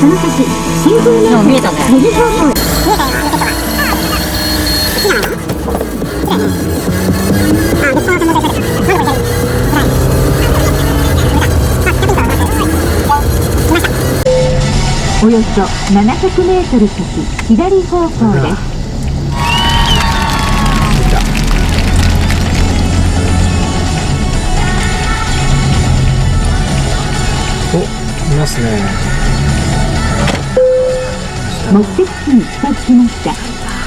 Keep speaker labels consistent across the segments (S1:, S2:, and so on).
S1: その先、新風の見えたね。右方向へ。およそ700メートル先、左方向です。
S2: いますね。
S1: 目的地に近づきました。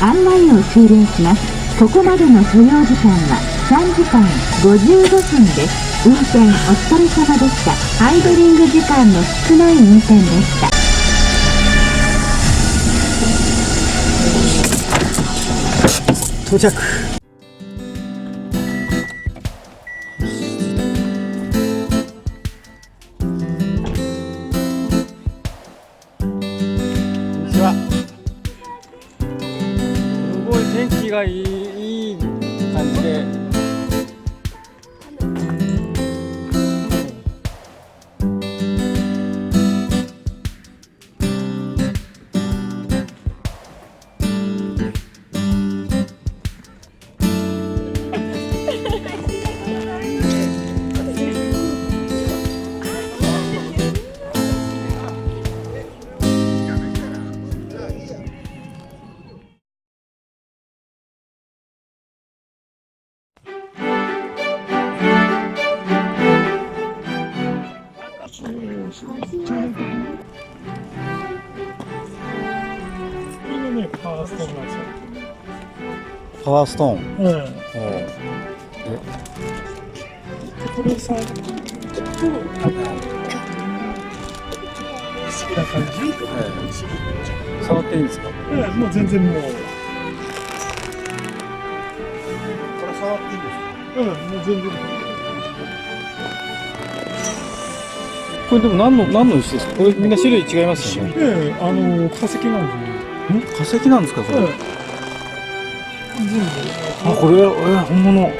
S1: 案内を終了します。ここまでの所要時間は3時間55分です。運転お疲れ様でした。アイドリング時間の少ない運転でした。
S2: 到着。すごい天気がいい感じで、パワーストーンなんですよ。パワーストーン。うん。これさ、ちょっとな感じ。触っていいんですか？もう全然もう。これ触っていいんですか？もう全然。これでも何の石ですか？これみんな種類違いますよね。化石なんですね。化石なんですかこれ？あ、これ本物。こ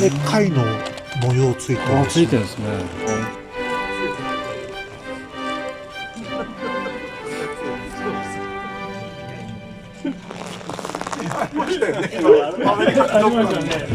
S2: れ貝の模様ついてる。あ、ついてるんですね。アメリカありましたね。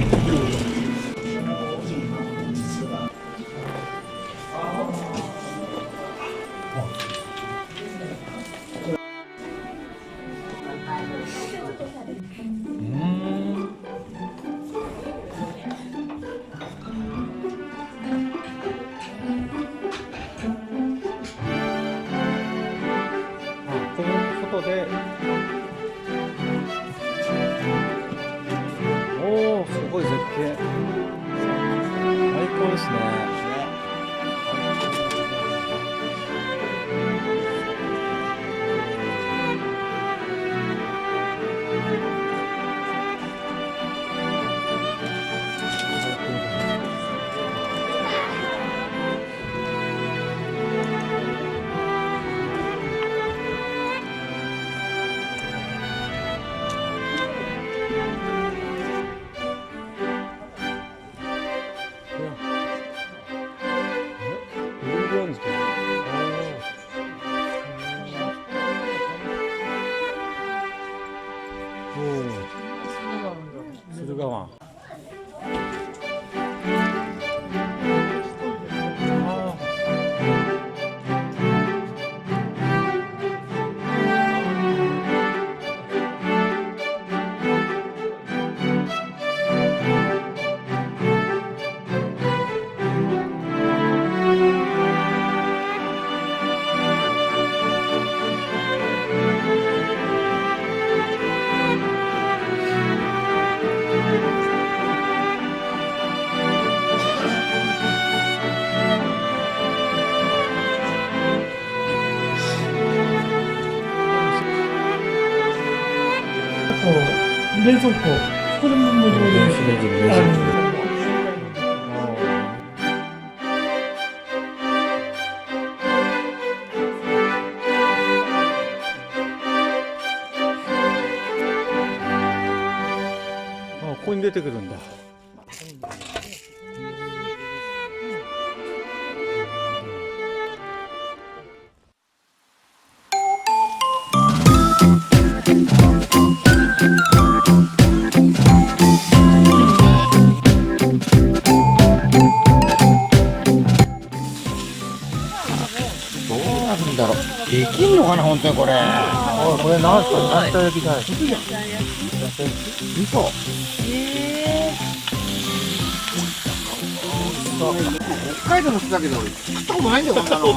S2: おお、すごい絶景。最高ですね。駿河湾。冷蔵庫、これも無料で。ここに出てくるんだ。
S3: だろう、できんのかな本当にこれ。
S2: これなんすか？明日焼きたい。
S3: 嘘。北海道の人だけど俺食ったことないんだよこんなの。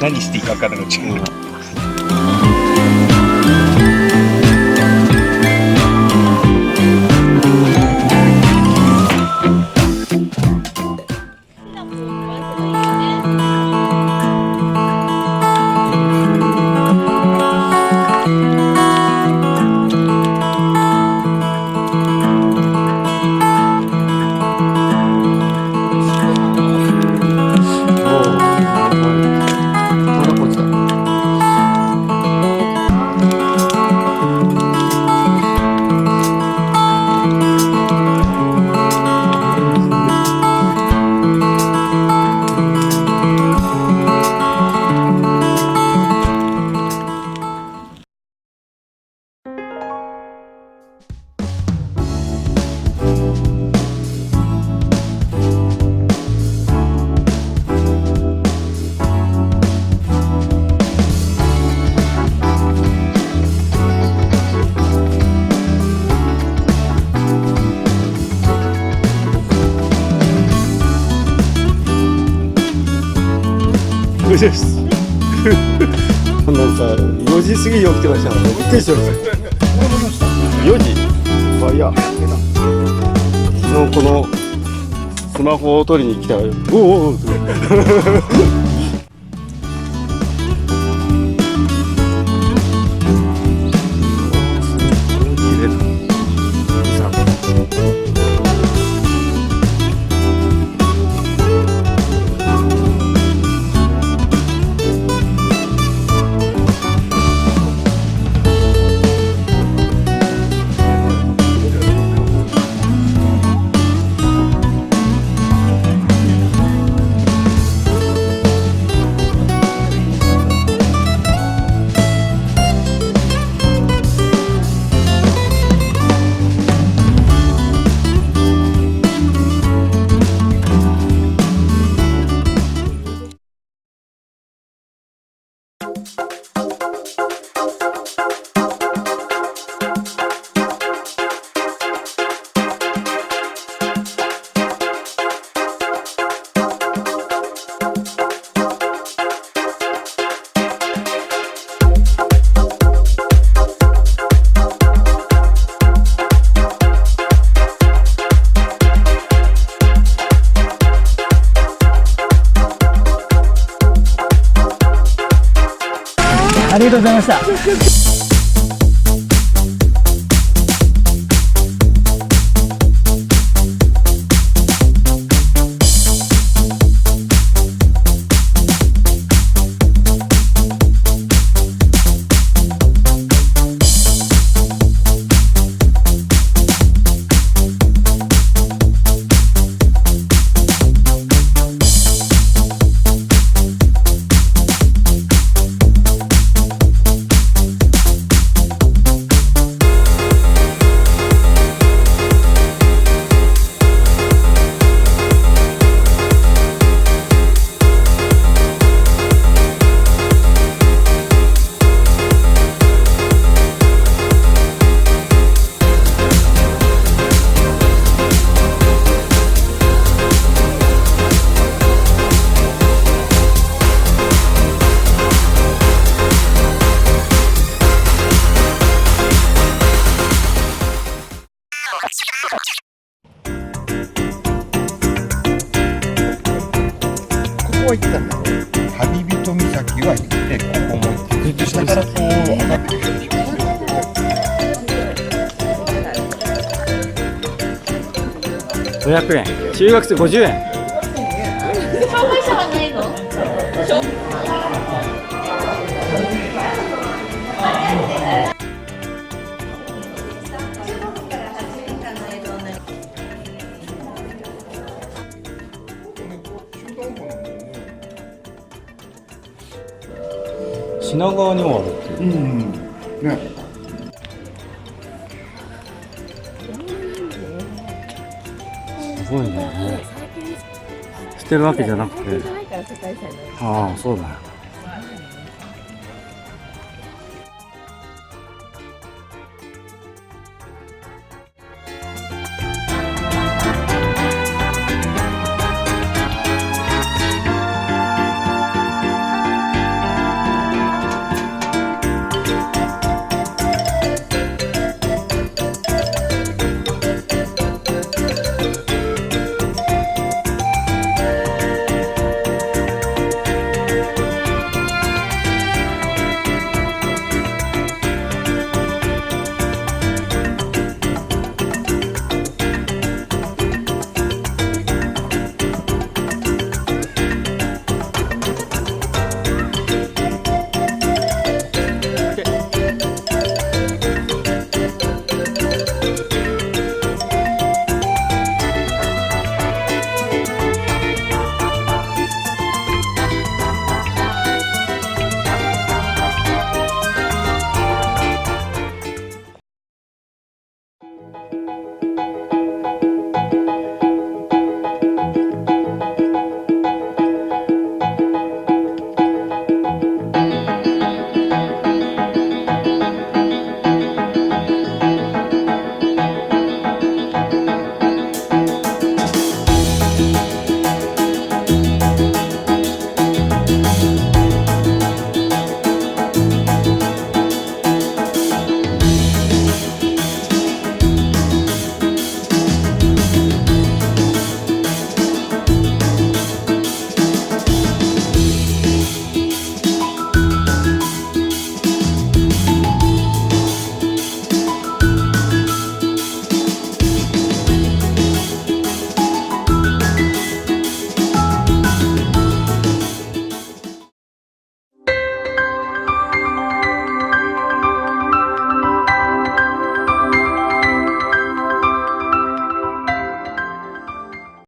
S4: 何していいか分からなくなっちゃう。
S2: です。こんなさ、4時過ぎに起きてましたからね。びっくりしてます。4時。あ、いや。昨日このスマホを取りに来たら、おお。
S5: ありがとうございました。
S3: は行ったんだよ。旅人岬は行って、ここも行って、下からこう上がって
S2: 500円、中学生50円。
S6: 障害者はないの？
S2: 品川にもあるっていう。
S3: ね。
S2: すごいね。捨てるわけじゃなくて。ああ、そうだよ。